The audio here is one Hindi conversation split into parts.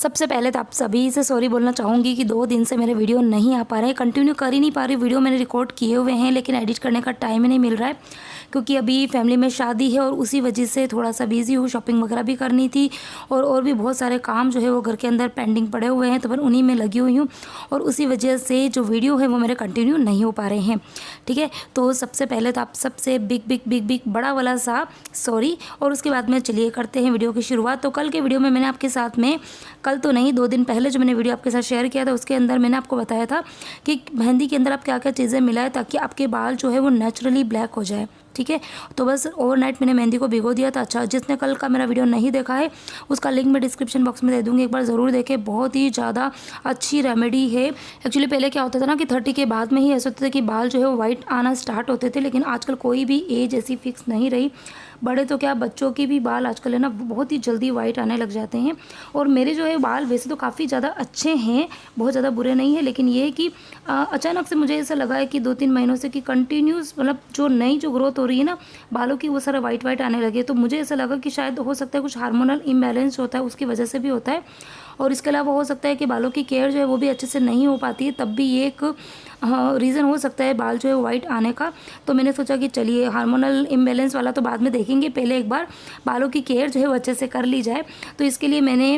सबसे पहले तो आप सभी से सॉरी बोलना चाहूँगी कि 2 दिन से मेरे वीडियो नहीं आ पा रहे हैं, कंटिन्यू कर ही नहीं पा रही। वीडियो मैंने रिकॉर्ड किए हुए हैं लेकिन एडिट करने का टाइम ही नहीं मिल रहा है, क्योंकि अभी फैमिली में शादी है और उसी वजह से थोड़ा सा बिज़ी हूँ। शॉपिंग वगैरह भी करनी थी और भी बहुत सारे काम जो है वो घर के अंदर पेंडिंग पड़े हुए हैं, तो मैं उन्हीं में लगी हुई हूँ और उसी वजह से जो वीडियो है वो मेरे कंटिन्यू नहीं हो पा रहे हैं। ठीक है, तो सबसे पहले तो आप सबसे बिग बड़ा वाला सा सॉरी। और उसके बाद में चलिए करते हैं वीडियो की शुरुआत। तो कल के वीडियो में मैंने आपके साथ में, कल तो नहीं 2 दिन पहले जो मैंने वीडियो आपके साथ शेयर किया था उसके अंदर मैंने आपको बताया था कि मेहंदी के अंदर आप क्या क्या चीज़ें मिलाएं ताकि आपके बाल जो है वो नेचुरली ब्लैक हो जाए। ठीक है, तो बस ओवरनाइट मैंने मेहंदी को भिगो दिया था। अच्छा, जिसने कल का मेरा वीडियो नहीं देखा है उसका लिंक मैं डिस्क्रिप्शन बॉक्स में दे दूँगी, एक बार ज़रूर देखें। बहुत ही ज़्यादा अच्छी रेमेडी है। एक्चुअली पहले क्या होता था ना कि 30 के बाद में ही ऐसा होता था कि बाल जो है वो वाइट आना स्टार्ट होते थे, लेकिन आजकल कोई भी एज ऐसी फिक्स नहीं रही। बड़े तो क्या, बच्चों की भी बाल आजकल है ना बहुत ही जल्दी वाइट आने लग जाते हैं। और मेरे जो है बाल वैसे तो काफ़ी ज़्यादा अच्छे हैं, बहुत ज़्यादा बुरे नहीं है, लेकिन ये है कि अचानक से मुझे ऐसा लगा है कि 2-3 महीनों से कि कंटिन्यूस मतलब जो नई जो ग्रोथ हो रही है ना बालों की वो सारा वाइट आने लगे। तो मुझे ऐसा लगा कि शायद हो सकता है कुछ हार्मोनल इम्बैलेंस होता है उसकी वजह से भी होता है, और इसके अलावा हो सकता है कि बालों की केयर जो है वो भी अच्छे से नहीं हो पाती है, तब भी ये एक रीज़न हो सकता है बाल जो है वाइट आने का। तो मैंने सोचा कि चलिए हार्मोनल इम्बैलेंस वाला तो बाद में देखेंगे, पहले एक बार बालों की केयर जो है वो अच्छे से कर ली जाए। तो इसके लिए मैंने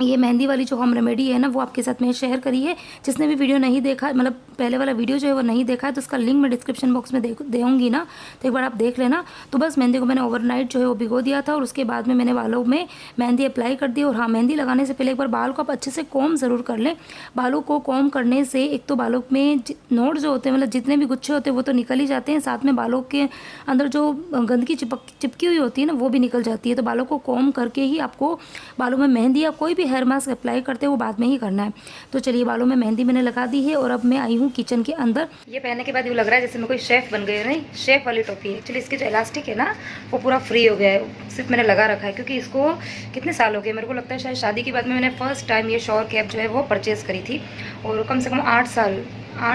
ये मेहंदी वाली जो होम रेमेडी है ना वो आपके साथ में शेयर करी है। जिसने भी वीडियो नहीं देखा, मतलब पहले वाला वीडियो जो है वो नहीं देखा है, तो उसका लिंक मैं डिस्क्रिप्शन बॉक्स में दूँगी ना, तो एक बार आप देख लेना। तो बस मेहंदी को मैंने ओवरनाइट जो है वो भिगो दिया था और उसके बाद में मैंने बालों में मेहंदी अप्लाई कर दी। और हाँ, मेहंदी लगाने से पहले एक बार बाल को आप अच्छे से कॉम ज़रूर कर लें। बालों को कॉम करने से एक तो बालों में नोट जो होते हैं, मतलब जितने भी गुच्छे होते हैं वो तो निकल ही जाते हैं, साथ में बालों के अंदर जो गंदगी चिपकी हुई होती है ना वो भी निकल जाती है। तो बालों को कॉम करके ही आपको बालों में मेहंदी या कोई भी हेयर मास्क अप्लाई करते हैं वो बाद में ही करना है। तो चलिए बालों में मेहंदी मैंने लगा दी है और अब मैं आई हूँ किचन के अंदर। ये पहनने के बाद यूँ लग रहा है जैसे मैं कोई शेफ़ बन गई। नहीं, शेफ़ वाली टोपी है। एक्चुअली इसकी जो इलास्टिक है ना वो पूरा फ्री हो गया है, सिर्फ मैंने लगा रखा है क्योंकि इसको कितने साल हो गए, मेरे को लगता है शायद शादी के बाद में मैंने फर्स्ट टाइम ये शॉर कैप जो है वो परचेज़ करी थी, और कम से कम 8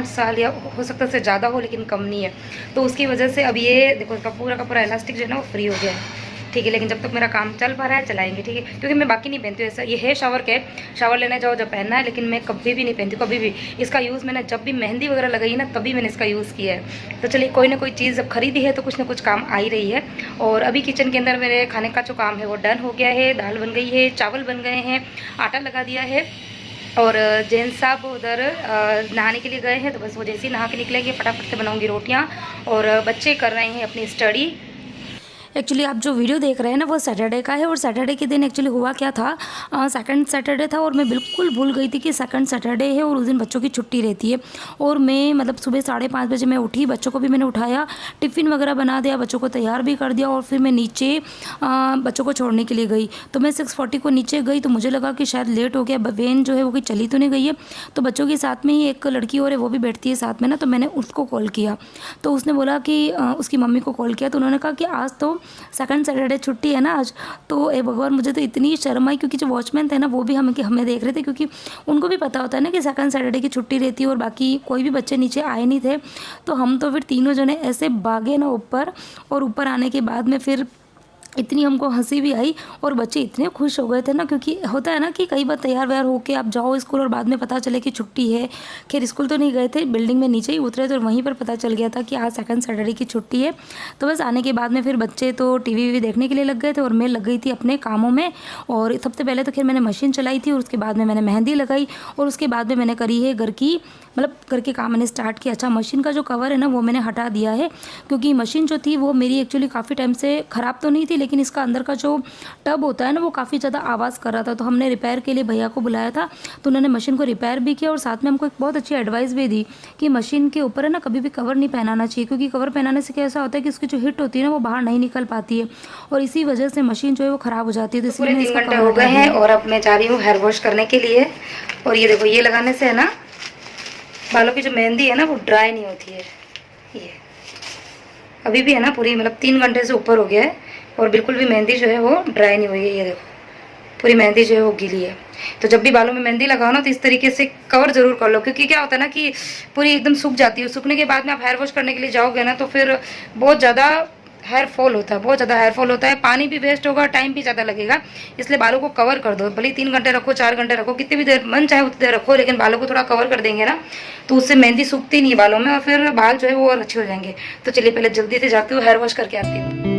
साल या हो सकता है ज़्यादा हो, लेकिन कम नहीं है। तो उसकी वजह से अब ये देखो इसका पूरा का पूरा इलास्टिक जो है ना वो फ्री हो गया है। ठीक है, लेकिन जब तक मेरा काम चल पा रहा है चलाएंगे। ठीक है, क्योंकि मैं बाकी नहीं पहनती हूँ ऐसा। ये है शावर कैप, शावर लेने जाओ जब पहनना है, लेकिन मैं कभी भी नहीं पहनती, कभी भी। इसका यूज़ मैंने जब भी मेहंदी वगैरह लगाई ना तभी मैंने इसका यूज़ किया है। तो चलिए कोई ना कोई चीज़ जब खरीदी है तो कुछ ना कुछ काम आ ही रही है। और अभी किचन के अंदर मेरे खाने का जो काम है वो डन हो गया है। दाल बन गई है, चावल बन गए हैं, आटा लगा दिया है, और जेंट्स साहब उधर नहाने के लिए गए हैं। तो बस वो जैसे ही नहा के निकलेंगे फटाफट से बनाऊंगी रोटियां, और बच्चे कर रहे हैं अपनी स्टडी। एक्चुअली आप जो वीडियो देख रहे हैं ना वो सैटरडे का है, और सैटरडे के दिन एक्चुअली हुआ क्या था, सेकंड सैटरडे था और मैं बिल्कुल भूल गई थी कि सेकंड सैटरडे है और उस दिन बच्चों की छुट्टी रहती है। और मैं मतलब सुबह 5:30 बजे मैं उठी, बच्चों को भी मैंने उठाया, टिफ़िन वगैरह बना दिया, बच्चों को तैयार भी कर दिया, और फिर मैं नीचे बच्चों को छोड़ने के लिए गई। तो मैं 6:40 को नीचे गई, तो मुझे लगा कि शायद लेट हो गया, वैन जो है वो कोई चली तो नहीं गई है। तो बच्चों के साथ में ही एक लड़की और है वो भी बैठती है साथ में ना, तो मैंने उसको कॉल किया। तो उसने बोला कि उसकी मम्मी को कॉल किया, तो उन्होंने कहा कि आज तो सेकंड सैटरडे छुट्टी है ना आज। तो ए भगवान, मुझे तो इतनी शर्म आई, क्योंकि जो वॉचमैन थे ना वो भी हमें देख रहे थे, क्योंकि उनको भी पता होता है ना कि सेकंड सैटरडे की छुट्टी रहती है, और बाकी कोई भी बच्चे नीचे आए नहीं थे। तो हम तो फिर तीनों जने ऐसे भागे ना ऊपर, और ऊपर आने के बाद में फिर इतनी हमको हंसी भी आई और बच्चे इतने खुश हो गए थे ना, क्योंकि होता है ना कि कई बार तैयार व्यार होके आप जाओ स्कूल और बाद में पता चले कि छुट्टी है। खैर स्कूल तो नहीं गए थे, बिल्डिंग में नीचे ही उतरे थे और वहीं पर पता चल गया था कि आज सेकंड सैटरडे की छुट्टी है। तो बस आने के बाद में फिर बच्चे तो टीवी देखने के लिए लग गए थे और मैं लग गई थी अपने कामों में। और सबसे पहले तो खैर मैंने मशीन चलाई थी, और उसके बाद में मैंने मेहंदी लगाई, और उसके बाद में मैंने करी है घर के काम मैंने स्टार्ट किया। अच्छा, मशीन का जो कवर है ना वो मैंने हटा दिया है, क्योंकि मशीन जो थी वो मेरी एक्चुअली काफ़ी टाइम से ख़राब तो नहीं थी, लेकिन इसका अंदर का जो टब होता है ना वो काफ़ी ज़्यादा आवाज़ कर रहा था। तो हमने रिपेयर के लिए भैया को बुलाया था, तो उन्होंने मशीन को रिपेयर भी किया, और साथ में हमको एक बहुत अच्छी एडवाइस भी दी कि मशीन के ऊपर है ना कभी भी कवर नहीं पहनाना चाहिए, क्योंकि कवर पहनाने से कैसा होता है कि उसकी जो हिट होती है ना वो बाहर नहीं निकल पाती है, और इसी वजह से मशीन जो है वो ख़राब हो जाती है। तो इसलिए 3 घंटे हो गए हैं और अब मैं जा रही हूँ हेयर वॉश करने के लिए। और ये देखो, ये लगाने से है ना बालों की जो मेहंदी है ना वो ड्राई नहीं होती है। ये अभी भी है ना पूरी, मतलब 3 घंटे से ऊपर हो गया है और बिल्कुल भी मेहंदी जो है वो ड्राई नहीं हुई है। ये देखो पूरी मेहंदी जो है वो गीली है। तो जब भी बालों में मेहंदी लगाओ ना तो इस तरीके से कवर जरूर कर लो, क्योंकि क्या होता है ना कि पूरी एकदम सूख जाती है। सूखने के बाद में आप हेयर वॉश करने के लिए जाओगे ना तो फिर बहुत ज़्यादा हेयर फॉल होता है, बहुत ज़्यादा हेयर फॉल होता है, पानी भी वेस्ट होगा, टाइम भी ज़्यादा लगेगा। इसलिए बालों को कवर कर दो, भले 3 घंटे रखो, 4 घंटे रखो, कितनी भी देर मन चाहे उतनी देर रखो, लेकिन बालों को थोड़ा कवर कर देंगे ना तो उससे मेहंदी सूखती नहीं है बालों में और फिर बाल जो है वो और अच्छे हो जाएंगे। तो चलिए पहले जल्दी से जाती हूँ, हेयर वॉश करके आती हूँ।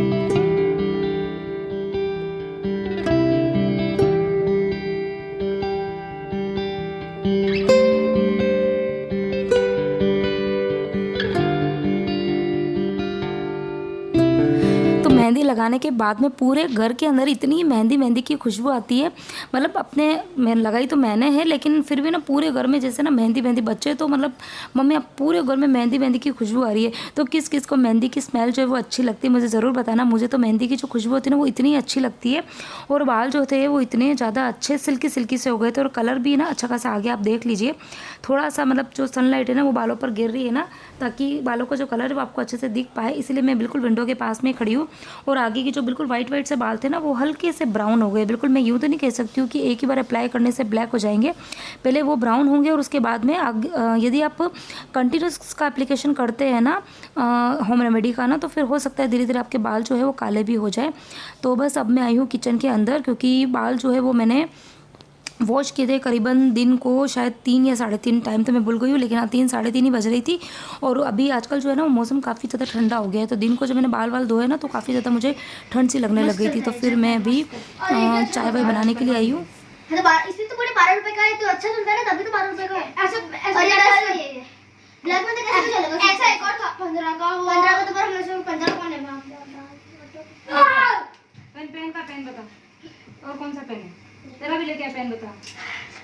मेहंदी लगाने के बाद में पूरे घर के अंदर इतनी मेहंदी मेहंदी की खुशबू आती है, मतलब अपने मैं लगाई तो मैंने है, लेकिन फिर भी ना पूरे घर में जैसे ना मेहंदी मेहंदी बच्चे तो मतलब मम्मी अब पूरे घर में मेहंदी मेहंदी की खुशबू आ रही है। तो किस किस को मेहंदी की स्मेल जो है वो अच्छी लगती है मुझे ज़रूर बताना। मुझे तो मेहंदी की जो खुशबू होती है ना वो इतनी अच्छी लगती है, और बाल जो थे वो इतने ज़्यादा अच्छे सिल्की सिल्की से हो गए थे, और कलर भी ना अच्छा खासा आ गया। आप देख लीजिए थोड़ा सा मतलब जो सनलाइट है ना वो बालों पर गिर रही है ना, ताकि बालों का जो कलर है वो आपको अच्छे से दिख पाए, इसलिए मैं बिल्कुल विंडो के पास में खड़ी हूँ। और आगे की जो बिल्कुल वाइट वाइट से बाल थे ना वो हल्के से ब्राउन हो गए, बिल्कुल मैं यूँ तो नहीं कह सकती हूँ कि एक ही बार अप्लाई करने से ब्लैक हो जाएंगे, पहले वो ब्राउन होंगे और उसके बाद में यदि आप कंटिन्यूस का एप्लीकेशन करते हैं ना होम रेमेडी का ना, तो फिर हो सकता है धीरे धीरे आपके बाल जो है वो काले भी हो जाए। तो बस अब मैं आई हूँ किचन के अंदर, क्योंकि बाल जो है वो मैंने वॉश किए थे करीबन दिन को शायद 3 या 3:30 टाइम तो मैं भूल गई हूँ, लेकिन हाँ 3 3:30 ही बज रही थी। और अभी आजकल जो है ना मौसम काफ़ी ज़्यादा ठंडा हो गया है, तो दिन को जब मैंने बाल वाल धोए ना तो काफ़ी ज़्यादा मुझे ठंड सी लगने लग गई थी। तो फिर मैं अभी चाय वाय बनाने के लिए आई हूँ। इसमें तो पूरे 12 रुपए का है, तो अच्छा चलता है ना, तभी तो 12 रुपए का है। ऐसा ब्लैक में तो कैसे चलेगा? ऐसा एक और था 15 का, 15 का तो पर हमेशा 15 कौन है? पेन का पेन बता, और कौन सा पेन है तेरा भी लेके आ, पेन बता।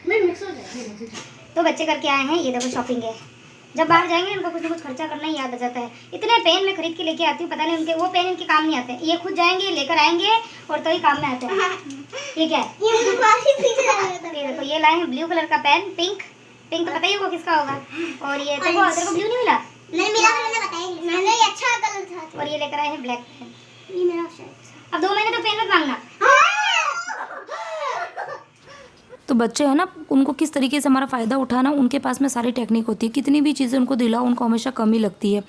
मैं मिक्स हो जाए। तो बच्चे करके आए हैं, ये देखो शॉपिंग है। जब बाहर जाएंगे इनको कुछ ना कुछ खर्चा करना ही याद आ जाता है। इतने पेन मैं खरीद के लेके आती हूँ, पता नहीं उनके वो पेन इनके काम नहीं आते। ये खुद जाएंगे लेकर आएंगे और तो ही काम में आते हैं। ये क्या है? ये देखो ये लाए हैं ब्लू कलर का पेन, पिंक पिंक तो पता ही होगा किसका होगा। और ये तेरे को ब्लू नहीं मिला? नहीं मिला, मैंने बताया मैंने, ये अच्छा कलर था। और ये लेकर आए हैं ब्लैक पेन, ये मेरा शायद। अब 2 महीने तो पेन मत मांगना। तो बच्चे हैं ना, उनको किस तरीके से हमारा फ़ायदा उठाना, उनके पास में सारी टेक्निक होती है। कितनी भी चीज़ें उनको दिलाओ उनको हमेशा कमी लगती है।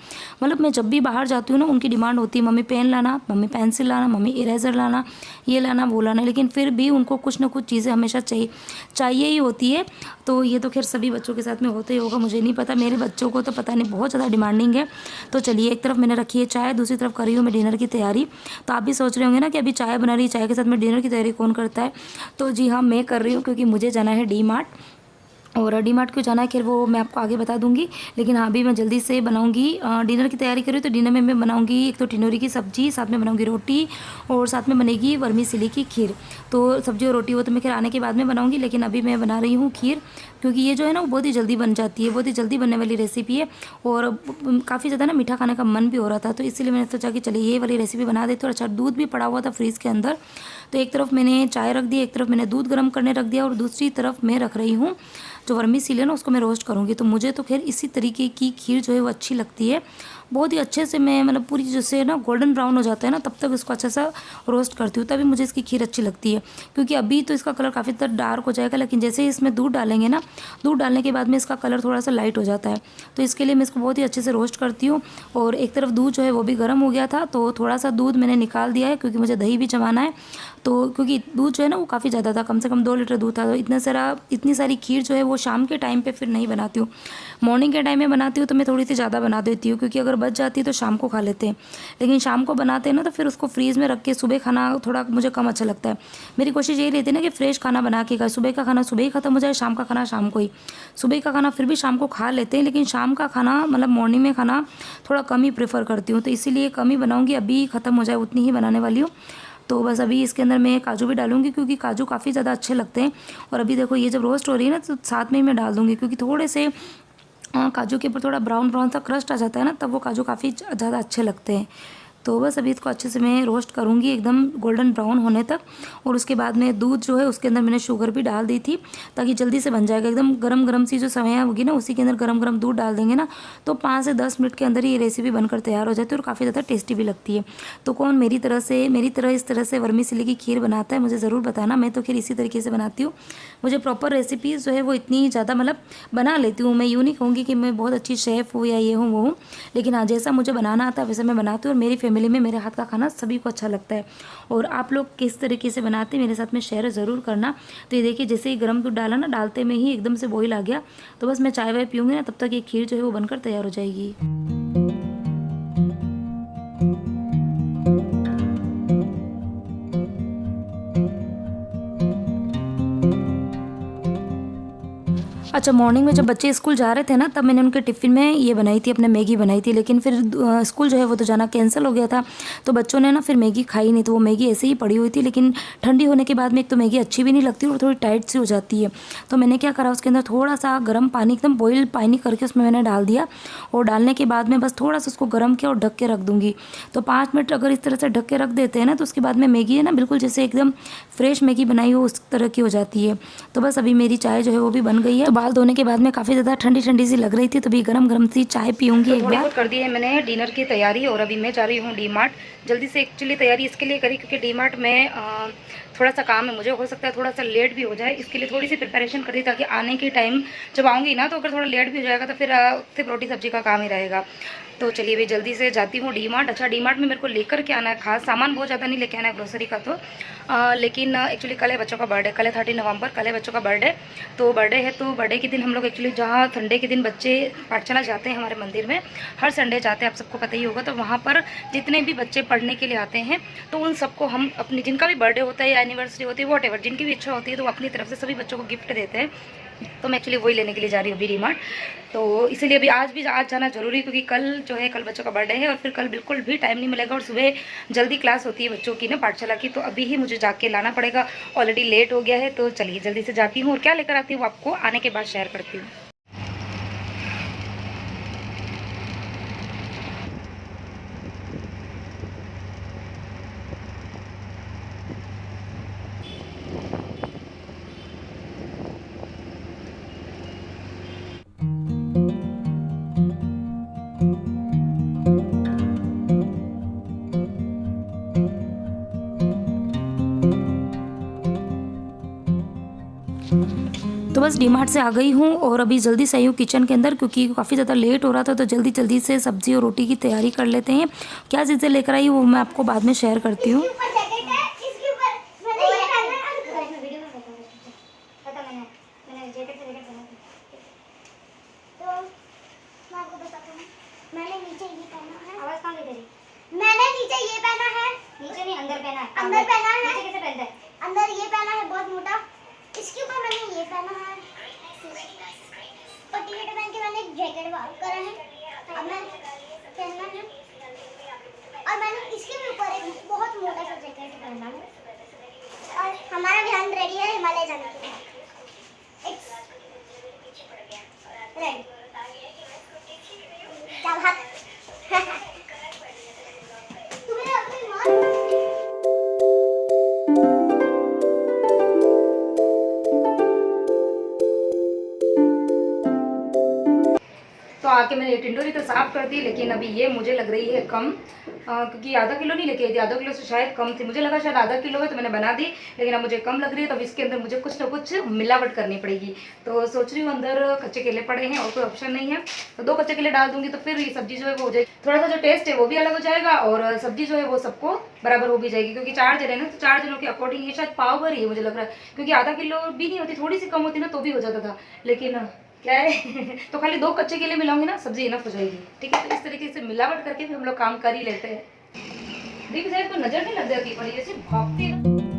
मतलब मैं जब भी बाहर जाती हूँ ना उनकी डिमांड होती है मम्मी पेन लाना, मम्मी पेंसिल लाना, मम्मी इरेज़र लाना, ये लाना वो लाना, लेकिन फिर भी उनको कुछ ना कुछ चीज़ें हमेशा चाहिए ही होती है। तो ये तो खैर सभी बच्चों के साथ में होता ही होगा, मुझे नहीं पता, मेरे बच्चों को तो पता नहीं बहुत ज़्यादा डिमांडिंग है। तो चलिए एक तरफ मैंने रखी है चाय, दूसरी तरफ कर रही हूँ मैं डिनर की तैयारी। तो आप भी सोच रहे होंगे ना कि अभी चाय बना रही है, चाय के साथ में डिनर की तैयारी कौन करता है? तो जी हाँ मैं कर रही हूँ, क्योंकि मुझे जाना है डी मार्ट। और डी मार्ट क्यों जाना है खैर वो मैं आपको आगे बता दूंगी, लेकिन हाँ अभी मैं जल्दी से बनाऊंगी डिनर की तैयारी कर रही हूँ। तो डिनर में मैं बनाऊंगी एक तो टिनोरी की सब्जी, साथ में बनाऊंगी रोटी, और साथ में बनेगी वर्मीसेली की खीर। तो सब्जी और रोटी वो तो मैं खैर आने के बाद में बनाऊंगी, लेकिन अभी मैं बना रही हूँ खीर, क्योंकि ये जो है ना वो बहुत ही जल्दी बन जाती है, बहुत ही जल्दी बनने वाली रेसिपी है। और काफ़ी ज़्यादा ना मीठा खाने का मन भी हो रहा था, तो इसलिए मैंने सोचा कि चलिए ये वाली रेसिपी बना देती हूँ। अच्छा दूध भी पड़ा हुआ था फ्रीज़ के अंदर, तो एक तरफ मैंने चाय रख दी, एक तरफ मैंने दूध गर्म करने रख दिया, और दूसरी तरफ मैं रख रही हूँ जो वर्मीसेली है ना उसको मैं रोस्ट करूँगी। तो मुझे तो खैर इसी तरीके की खीर जो है वो अच्छी लगती है, बहुत ही अच्छे से मैं मतलब पूरी जैसे ना गोल्डन ब्राउन हो जाता है ना तब तक इसको अच्छा सा रोस्ट करती हूँ, तभी मुझे इसकी खीर अच्छी लगती है। क्योंकि अभी तो इसका कलर काफ़ी ज़्यादा डार्क हो जाएगा, लेकिन जैसे ही इसमें दूध डालेंगे ना, दूध डालने के बाद में इसका कलर थोड़ा सा लाइट हो जाता है। तो इसके लिए मैं इसको बहुत ही अच्छे से रोस्ट करती हूँ। और एक तरफ दूध जो है वो भी गर्म हो गया था, तो थोड़ा सा दूध मैंने निकाल दिया है, क्योंकि मुझे दही भी जमाना है। तो क्योंकि दूध जो है ना वो काफ़ी ज़्यादा था, कम से कम 2 लीटर दूध था, तो इतनी सारी खीर जो है वो शाम के टाइम पे फिर नहीं बनाती हूँ। मॉर्निंग के टाइम में बनाती हूँ तो मैं थोड़ी सी ज़्यादा बना देती हूँ, क्योंकि अगर बच जाती है तो शाम को खा लेते हैं, लेकिन शाम को बनाते हैं ना तो फिर उसको फ्रीज़ में रख के सुबह खाना थोड़ा मुझे कम अच्छा लगता है। मेरी कोशिश यही रहती है ना कि फ्रेश खाना बना के खाए, सुबह का खाना सुबह ही ख़त्म हो जाए, शाम का खाना शाम को ही। सुबह का खाना फिर भी शाम को खा लेते हैं, लेकिन शाम का खाना मतलब मॉर्निंग में खाना थोड़ा कम ही प्रेफर करती हूँ, तो इसीलिए कम ही बनाऊँगी, अभी ख़त्म हो जाए उतनी ही बनाने वाली हूँ। तो बस अभी इसके अंदर मैं काजू भी डालूंगी, क्योंकि काजू काफ़ी ज़्यादा अच्छे लगते हैं। और अभी देखो ये जब रोस्ट हो रही है ना तो साथ में ही मैं डाल दूँगी, क्योंकि थोड़े से काजू के ऊपर थोड़ा ब्राउन ब्राउन सा क्रस्ट आ जाता है ना, तब वो काजू काफ़ी ज़्यादा अच्छे लगते हैं। तो बस अभी इसको अच्छे से मैं रोस्ट करूँगी एकदम गोल्डन ब्राउन होने तक। और उसके बाद में दूध जो है उसके अंदर मैंने शुगर भी डाल दी थी, ताकि जल्दी से बन जाएगा। एकदम गरम गरम सी जो समय होगी ना उसी के अंदर गरम गरम दूध डाल देंगे ना, तो 5 से 10 मिनट के अंदर ही ये रेसिपी बनकर तैयार हो जाती है, और काफ़ी ज़्यादा टेस्टी भी लगती है। तो कौन मेरी तरह इस तरह से वर्मीसेली की खीर बनाता है मुझे ज़रूर बताना। मैं तो खीर इसी तरीके से बनाती हूँ। मुझे प्रॉपर रेसिपीज़ जो है वो इतनी ज़्यादा मतलब बना लेती हूँ। मैं यूँ नहीं कहूँगी कि मैं बहुत अच्छी शेफ़ हूँ या ये हूँ वो हूँ, लेकिन हाँ जैसा मुझे बनाना आता है वैसे मैं बनाती हूँ, और मेरी फैमिली में मेरे हाथ का खाना सभी को अच्छा लगता है। और आप लोग किस तरीके से बनाते हैं मेरे साथ में शेयर ज़रूर करना। तो ये देखिए जैसे ही गर्म दूध डाला ना, डालते में ही एकदम से बॉईल आ गया। तो बस मैं चाय वाय पीऊँगी ना, तब तक ये खीर जो है वो बनकर तैयार हो जाएगी। अच्छा, मॉर्निंग में जब बच्चे स्कूल जा रहे थे ना, तब मैंने उनके टिफ़िन में ये बनाई थी, अपने मैगी बनाई थी। लेकिन फिर स्कूल जो है वो तो जाना कैंसिल हो गया था, तो बच्चों ने ना फिर मैगी खाई नहीं। तो वो मैगी ऐसे ही पड़ी हुई थी। लेकिन ठंडी होने के बाद में एक तो मैगी अच्छी भी नहीं लगती और थोड़ी टाइट सी हो जाती है। तो मैंने क्या करा, उसके अंदर थोड़ा सा गर्म पानी, एकदम बॉयल पानी करके उसमें मैंने डाल दिया। और डालने के बाद में बस थोड़ा सा उसको गर्म किया और ढक के रख दूँगी। तो 5 मिनट अगर इस तरह से ढक के रख देते हैं ना, तो उसके बाद में मैगी है ना, बिल्कुल जैसे एकदम फ्रेश मैगी बनाई हो उस तरह की हो जाती है। तो बस अभी मेरी चाय जो है वो भी बन गई है। तो बाल धोने के बाद में काफ़ी ज़्यादा ठंडी ठंडी सी लग रही थी, तो अभी गरम गरम सी चाय पीऊँगी एक बार। कर दी है मैंने डिनर की तैयारी और अभी मैं जा रही हूँ डी मार्ट। जल्दी से एक्चुअली तैयारी इसके लिए करी क्योंकि डी मार्ट में थोड़ा सा काम है मुझे, हो सकता है थोड़ा सा लेट भी हो जाए। इसके लिए थोड़ी सी प्रिपरेशन करी ताकि आने के टाइम जब आऊँगी ना, तो अगर थोड़ा लेट भी हो जाएगा तो फिर सिर्फ रोटी सब्जी का काम ही रहेगा। तो चलिए भाई जल्दी से जाती हूँ डी मार्ट। अच्छा, डी मार्ट में मेरे को लेकर के आना है, खास सामान बहुत ज़्यादा नहीं लेके आना है ग्रोसरी का। तो लेकिन एक्चुअली कल है बच्चों का बर्थडे, कल है 30 नवंबर, कल है बच्चों का बर्थडे। तो बर्थडे है, तो बर्थडे के दिन हम लोग एक्चुअली जहाँ संडे के दिन बच्चे पाठशाला जाते हैं हमारे मंदिर में, हर संडे जाते हैं, आप सबको पता ही होगा। तो वहाँ पर जितने भी बच्चे पढ़ने के लिए आते हैं, तो उन सबको हम अपनी, जिनका भी बर्थडे होता है या एनिवर्सरी होती है, वॉट एवर जिनकी भी इच्छा होती है, तो वो अपनी तरफ से सभी बच्चों को गिफ्ट देते हैं। तो मैं एक्चुअली वही लेने के लिए जा रही हूँ अभी डी मार्ट। तो इसीलिए अभी आज जाना जरूरी है क्योंकि कल जो है, कल बच्चों का बर्थडे है और फिर कल बिल्कुल भी टाइम नहीं मिलेगा और सुबह जल्दी क्लास होती है बच्चों की ना, पाठशाला की। तो अभी ही मुझे जाके लाना पड़ेगा, ऑलरेडी लेट हो गया है। तो चलिए जल्दी से जाती हूँ और क्या लेकर आती हूँ आपको आने के बाद शेयर करती हूँ। तो बस डी मार्ट से आ गई हूँ और अभी जल्दी से आई हूँ किचन के अंदर क्योंकि काफ़ी ज़्यादा लेट हो रहा था। तो जल्दी से सब्ज़ी और रोटी की तैयारी कर लेते हैं। क्या चीज़ें लेकर आई वो मैं आपको बाद में शेयर करती हूँ। अंदर पहना है। नीचे कैसे पहनता है? अंदर ये पहना है बहुत मोटा, इसके ऊपर मैंने ये पहना है और टी-शर्ट पहन के मैंने एक जैकेट करा है। अब मैं पहनना है और मैंने इसके भी ऊपर एक बहुत मोटा सा जैकेट पहना है। और हमारा ध्यान रेडी है हिमालय जाने के लिए। रेडी चल हाथ तुम्हें अपनी मां तो आके मैंने टिंडोरी तो साफ़ कर दी, लेकिन अभी ये मुझे लग रही है कम, क्योंकि आधा किलो नहीं लेके आई थी, आधा किलो से शायद कम थी। मुझे लगा शायद आधा किलो है तो मैंने बना दी, लेकिन अब मुझे कम लग रही है। तो अब इसके अंदर मुझे कुछ ना कुछ मिलावट करनी पड़ेगी। तो सोच रही हूँ अंदर कच्चे केले पड़े हैं और कोई ऑप्शन नहीं है, तो 2 कच्चे केले डाल दूंगी तो फिर ये सब्जी जो है वो हो जाएगी। थोड़ा सा जो टेस्ट है वो भी अलग हो जाएगा और सब्जी जो है वो सबको बराबर हो भी जाएगी। क्योंकि 4 जने ना, तो 4 जनों के अकॉर्डिंग ये शायद पाव भर ही है मुझे लग रहा है, क्योंकि आधा किलो भी नहीं होती, थोड़ी सी कम होती ना तो भी हो जाता था। लेकिन क्या है तो खाली 2 कच्चे केले मिलाऊंगी ना, सब्जी इनफ हो जाएगी। ठीक है, तो इस तरीके से मिलावट करके भी हम लोग काम कर ही लेते हैं। दिख जाए तो नजर नहीं लग जाती, पर ये सिर्फ भागती है।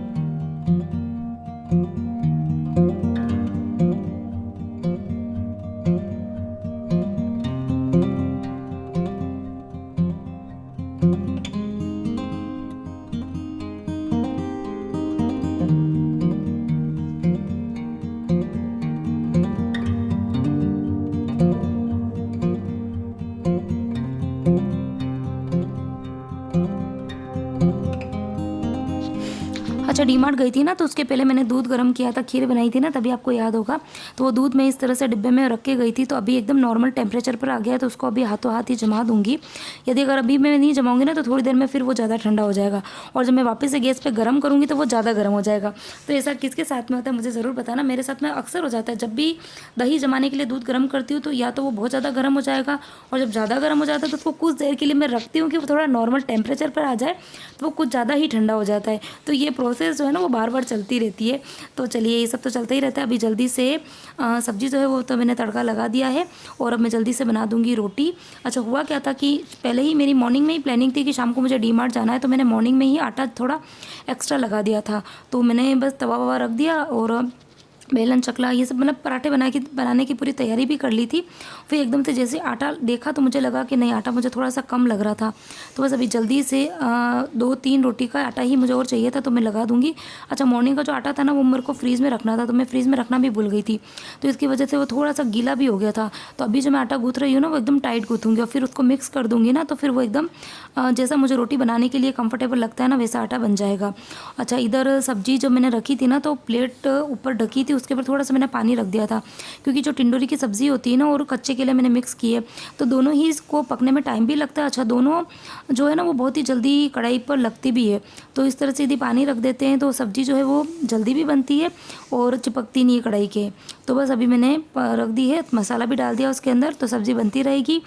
अच्छा डीमार्ट गई थी ना, तो उसके पहले मैंने दूध गर्म किया था, खीर बनाई थी ना, तभी आपको याद होगा। तो वो दूध मैं इस तरह से डिब्बे में रख के गई थी, तो अभी एकदम नॉर्मल टेम्परेचर पर आ गया है, तो उसको अभी हाथों हाथ ही जमा दूंगी। यदि अगर अभी मैं नहीं जमाऊंगी ना, तो थोड़ी देर में फिर वो ज़्यादा ठंडा हो जाएगा, और जब मैं वापस से गैस पर गर्म करूँगी तो वो ज़्यादा गर्म हो जाएगा। तो ऐसा किसके साथ में होता है मुझे ज़रूर बताना। मेरे साथ में अक्सर हो जाता है, जब भी दही जमाने के लिए दूध गर्म करती हूँ तो या तो वो बहुत ज़्यादा गर्म हो जाएगा, और जब ज़्यादा गर्म हो जाता है तो उसको कुछ देर के लिए मैं रखती हूँ कि वो थोड़ा नॉर्मल टेम्परेचर पर आ जाए, तो वो कुछ ज़्यादा ही ठंडा हो जाता है। तो ये प्रोसेस जो है ना वो बार बार चलती रहती है। तो चलिए ये सब तो चलता ही रहता है। अभी जल्दी से सब्ज़ी जो है वो तो मैंने तड़का लगा दिया है, और अब मैं जल्दी से बना दूँगी रोटी। अच्छा हुआ क्या था कि पहले ही मेरी मॉर्निंग में ही प्लानिंग थी कि शाम को मुझे डीमार्ट जाना है, तो मैंने मॉर्निंग में ही आटा थोड़ा एक्स्ट्रा लगा दिया था। तो मैंने बस तवा ववा रख दिया, और बेलन चकला ये सब मतलब पराठे बनाने की पूरी तैयारी भी कर ली थी। फिर एकदम से जैसे आटा देखा तो मुझे लगा कि नहीं, आटा मुझे थोड़ा सा कम लग रहा था, तो बस अभी जल्दी से 2-3 रोटी का आटा ही मुझे और चाहिए था, तो मैं लगा दूंगी। अच्छा मॉर्निंग का जो आटा था ना वो मेरे को फ्रीज़ में रखना था, तो मैं फ्रीज़ में रखना भी भूल गई थी, तो इसकी वजह से वो थोड़ा सा गीला भी हो गया था। तो अभी जो मैं आटा गूँथ रही हूँ ना वो एकदम टाइट गूँथूँगी, और फिर उसको मिक्स कर दूँगी ना, तो फिर वो एकदम जैसा मुझे रोटी बनाने के लिए कंफर्टेबल लगता है ना वैसा आटा बन जाएगा। अच्छा इधर सब्जी जो मैंने रखी थी ना, तो प्लेट ऊपर ढकी थी, उसके ऊपर थोड़ा सा मैंने पानी रख दिया था, क्योंकि जो टिंडोरी की सब्ज़ी होती है ना और कच्चे केले मैंने मिक्स किए, तो दोनों ही इसको पकने में टाइम भी लगता है। अच्छा दोनों जो है ना वो बहुत ही जल्दी कढ़ाई पर लगती भी है, तो इस तरह से यदि पानी रख देते हैं तो सब्ज़ी जो है वो जल्दी भी बनती है और चिपकती नहीं है कढ़ाई के। तो बस अभी मैंने रख दी है, मसाला भी डाल दिया उसके अंदर, तो सब्ज़ी बनती रहेगी।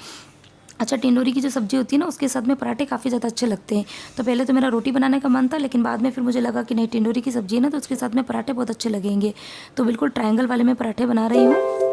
अच्छा टिंडोरी की जो सब्ज़ी होती है ना उसके साथ में पराठे काफ़ी ज़्यादा अच्छे लगते हैं। तो पहले तो मेरा रोटी बनाने का मन था, लेकिन बाद में फिर मुझे लगा कि नहीं, टिंडोरी की सब्ज़ी है ना तो उसके साथ में पराठे बहुत अच्छे लगेंगे। तो बिल्कुल ट्रायंगल वाले मैं पराठे बना रही हूँ।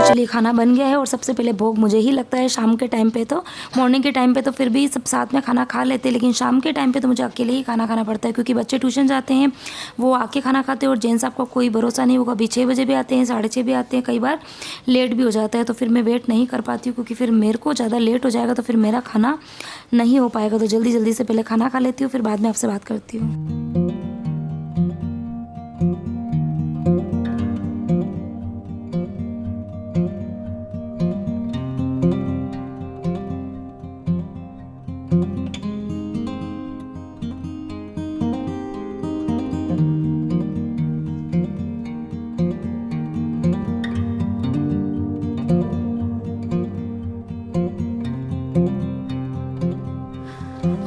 चलिए खाना बन गया है, और सबसे पहले भोग मुझे ही लगता है शाम के टाइम पे। तो मॉर्निंग के टाइम पे तो फिर भी सब साथ में खाना खा लेते हैं, लेकिन शाम के टाइम पे तो मुझे अकेले ही खाना खाना पड़ता है, क्योंकि बच्चे ट्यूशन जाते हैं, वो आके खाना खाते हैं, और जेंट्स आपका कोई भरोसा नहीं, वो कभी 6 बजे भी आते हैं, 6:30 भी आते हैं, कई बार लेट भी हो जाता है। तो फिर मैं वेट नहीं कर पाती हूँ, क्योंकि फिर मेरे को ज़्यादा लेट हो जाएगा तो फिर मेरा खाना नहीं हो पाएगा। तो जल्दी जल्दी से पहले खाना खा लेती हूँ, फिर बाद में आपसे बात करती हूँ।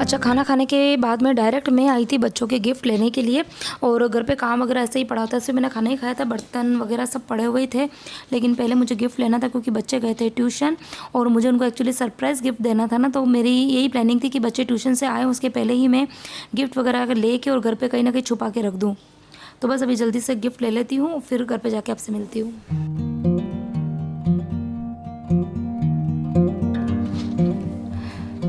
अच्छा खाना खाने के बाद में डायरेक्ट मैं आई थी बच्चों के गिफ्ट लेने के लिए, और घर पे काम वगैरह ऐसे ही पड़ा था, इसलिए मैंने खाना ही खाया था, बर्तन वगैरह सब पड़े हुए थे। लेकिन पहले मुझे गिफ्ट लेना था, क्योंकि बच्चे गए थे ट्यूशन, और मुझे उनको एक्चुअली सरप्राइज़ गिफ्ट देना था ना। तो मेरी यही प्लानिंग थी कि बच्चे ट्यूशन से आए उसके पहले ही मैं गिफ्ट वगैरह ले के और घर पर कहीं ना कहीं छुपा के रख दूँ। तो बस अभी जल्दी से गिफ्ट ले लेती हूँ, फिर घर पर जाके आपसे मिलती हूँ।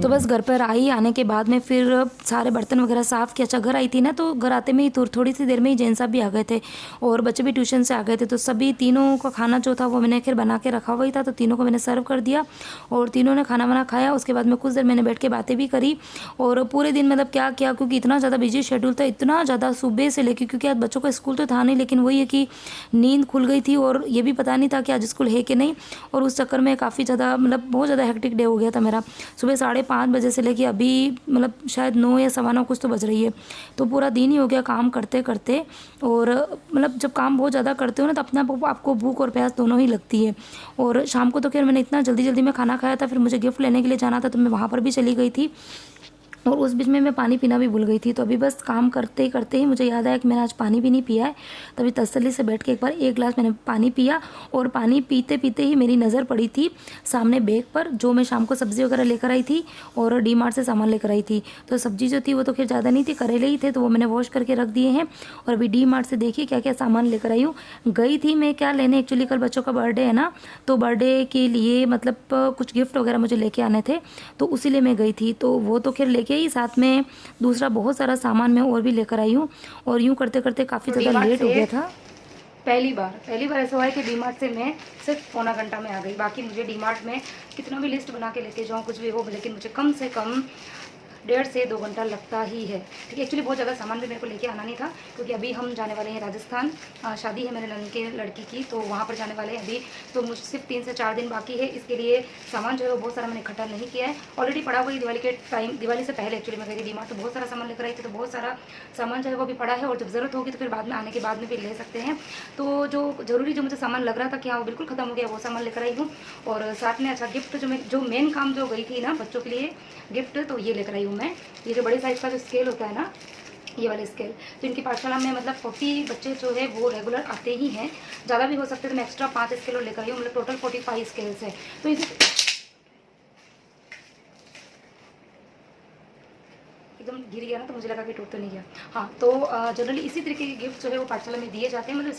तो बस घर पर आई, आने के बाद में फिर सारे बर्तन वगैरह साफ़ किया। अच्छा घर आई थी ना, तो घर आते में ही थोड़ी सी देर में ही जैन साहब भी आ गए थे, और बच्चे भी ट्यूशन से आ गए थे। तो सभी तीनों का खाना जो था वो मैंने फिर बना के रखा हुआ ही था, तो तीनों को मैंने सर्व कर दिया, और तीनों ने खाना वाना खाया। उसके बाद में कुछ देर मैंने बैठ के बातें भी करी, और पूरे दिन मतलब क्या किया, क्योंकि इतना ज़्यादा बिजी शेड्यूल था, इतना ज़्यादा सुबह से लेकर, क्योंकि आज बच्चों का स्कूल तो था नहीं, लेकिन वही है कि नींद खुल गई थी, और ये भी पता नहीं था कि आज स्कूल है कि नहीं, और उस चक्कर में काफ़ी ज़्यादा मतलब बहुत ज़्यादा हेक्टिक डे हो गया था मेरा। सुबह 5:30 बजे से लेके अभी मतलब शायद 9 या 9:15 कुछ तो बज रही है, तो पूरा दिन ही हो गया काम करते करते। और मतलब जब काम बहुत ज़्यादा करते हो ना, तो अपने आपको भूख और प्यास दोनों ही लगती है। और शाम को तो खैर मैंने इतना जल्दी में खाना खाया था, फिर मुझे गिफ्ट लेने के लिए जाना था, तो मैं वहाँ पर भी चली गई थी। और उस बीच में मैं पानी पीना भी भूल गई थी। तो अभी बस काम करते करते ही मुझे याद आया कि मैंने आज पानी भी नहीं पिया है। तभी तसल्ली से बैठ के एक बार 1 गिलास मैंने पानी पिया, और पानी पीते पीते ही मेरी नज़र पड़ी थी सामने बैग पर, जो मैं शाम को सब्ज़ी वगैरह लेकर आई थी और डी मार्ट से सामान लेकर आई थी। तो सब्ज़ी जो थी वो तो खैर ज़्यादा नहीं थी, करेले ही थे, तो वो मैंने वॉश करके रख दिए हैं। और अभी डी मार्ट से देखिए क्या क्या सामान लेकर आई हूँ। गई थी मैं क्या लेने, एक्चुअली कल बच्चों का बर्थडे है ना, तो बर्थडे के लिए मतलब कुछ गिफ्ट वगैरह मुझे लेके आने थे, तो उसी लिए मैं गई थी। तो वो तो खैर लेके आई, साथ में दूसरा बहुत सारा सामान मैं और भी लेकर आई हूँ। और यूँ करते करते काफ़ी तो ज़्यादा DMart लेट हो से गया था। पहली बार ऐसा हुआ है कि डीमार्ट से मैं सिर्फ पौना घंटा में आ गई। बाकी मुझे डीमार्ट में कितना भी लिस्ट बना के लेके जाऊँ, कुछ भी हो, लेकिन मुझे कम से कम 1.5 से 2 घंटा लगता ही है। ठीक है, एक्चुअली बहुत ज़्यादा सामान भी मेरे को लेके आना नहीं था, क्योंकि अभी हम जाने वाले हैं राजस्थान। शादी है मेरे नंद के लड़की की, तो वहाँ पर जाने वाले हैं अभी। तो मुझे सिर्फ 3 से 4 दिन बाकी है, इसके लिए सामान जो है वो बहुत सारा मैंने इकट्ठा नहीं किया है, ऑलरेडी पड़ा हुआ है। दिवाली के टाइम, दिवाली से पहले एक्चुअली मैं गई थी डीमार्ट, तो बहुत सारा सामान लेकर आई थी। तो बहुत सारा सामान जो है वो भी पड़ा है, और जब ज़रूरत होगी तो फिर बाद में आने के बाद में भी ले सकते हैं। तो जो ज़रूरी जो मुझे सामान लग रहा था कि हाँ वो बिल्कुल ख़त्म हो गया, वो सामान लेकर आई हूँ। और साथ में अच्छा गिफ्ट जो मेन काम जो गई थी ना बच्चों के लिए गिफ्ट, तो ये लेकर आई हूँ मैं। ये जो बड़े साइज़ का जो स्केल होता है ना, ये वाले स्केल, तो इनकी पाठशाला में मतलब 40 बच्चे जो है वो रेगुलर आते ही हैं, ज़्यादा भी हो सकते हैं, तो मैं एक्स्ट्रा 5 स्केल और लेकर आई हूँ। मतलब टोटल 45 स्केल्स है। तो इसे एकदम गिर गया ना, तो मुझे लगा कि टूट तो नहीं गया। हाँ, तो जनरली इसी तरीके के गिफ्ट जो है वो पाठशाला में दिए जाते हैं, मतलब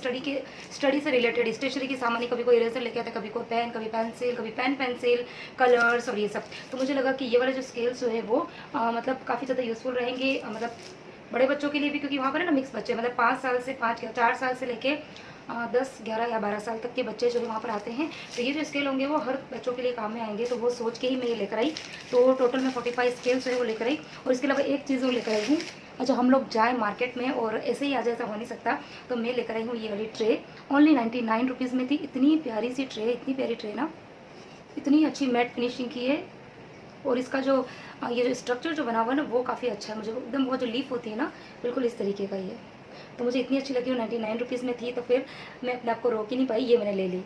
स्टडी से रिलेटेड स्टेशनरी की सामान ही, कभी कोई इरेजर लेके आता है, कभी कोई पेन, कभी पेंसिल, कभी पेंसिल, कलर्स और ये सब। तो मुझे लगा कि ये वाले जो स्केल्स जो है वो मतलब काफ़ी ज़्यादा यूज़फुल रहेंगे, मतलब बड़े बच्चों के लिए भी, क्योंकि वहाँ पर है ना मिक्स बच्चे, मतलब 4 साल से लेके 10, 11 या 12 साल तक के बच्चे जो है वहाँ पर आते हैं। तो ये जो स्केल होंगे वो हर बच्चों के लिए काम में आएंगे, तो वो सोच के ही मैं ये लेकर आई। तो टोटल में 45 स्केल्स जो है वो लेकर आई। और इसके अलावा एक चीज़ वो लेकर आई हूँ, अच्छा हम लोग जाए मार्केट में और ऐसे ही आ जाए, ऐसा हो नहीं सकता, तो मैं लेकर आई हूँ ये वाली ट्रे। ओनली 99 रुपीज़ में थी। इतनी प्यारी सी ट्रे, इतनी प्यारी ट्रे ना, इतनी अच्छी मैट फिनिशिंग की है। और इसका जो ये जो स्ट्रक्चर जो बना हुआ है ना वो काफ़ी अच्छा है, मुझे एकदम वो जो लीफ होती है ना बिल्कुल इस तरीके का ही है। तो मुझे इतनी अच्छी लगी, वो 99 रुपीज़ में थी, तो फिर मैं अपने आप को रोक ही नहीं पाई, ये मैंने ले ली।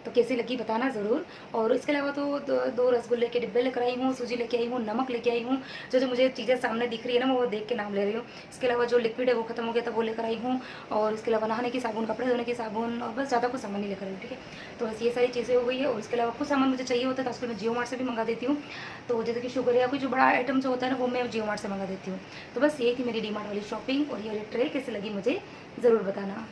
तो कैसी लगी बताना ज़रूर। और इसके अलावा तो दो रसगुल्ले के डिब्बे लेकर आई हूँ, सूजी लेके आई हूँ, नमक लेके आई हूँ। जो मुझे चीज़ें सामने दिख रही है ना वो देख के नाम ले रही हूँ। इसके अलावा जो लिक्विड है वो खत्म हो गया था, वो लेकर आई हूँ। और इसके अलावा नहाने की साबुन, कपड़े धोने की साबुन, और बस ज़्यादा कुछ सामान नहीं लेकर आई। ठीक है, तो बस ये सारी चीज़ें हो गई है। और इसके अलावा कुछ सामान मुझे चाहिए होता है तो आजकल मैं जियो मार्ट से भी मंगा देती हूँ। तो जैसे कि शुगर या कोई जो बड़ा आइटम जो होता है ना वो मैं जियो मार्ट से मंगा देती हूँ। तो बस ये थी मेरी डी मार्ट वाली शॉपिंग। और ये वाली ट्रे कैसी लगी मुझे ज़रूर बताना।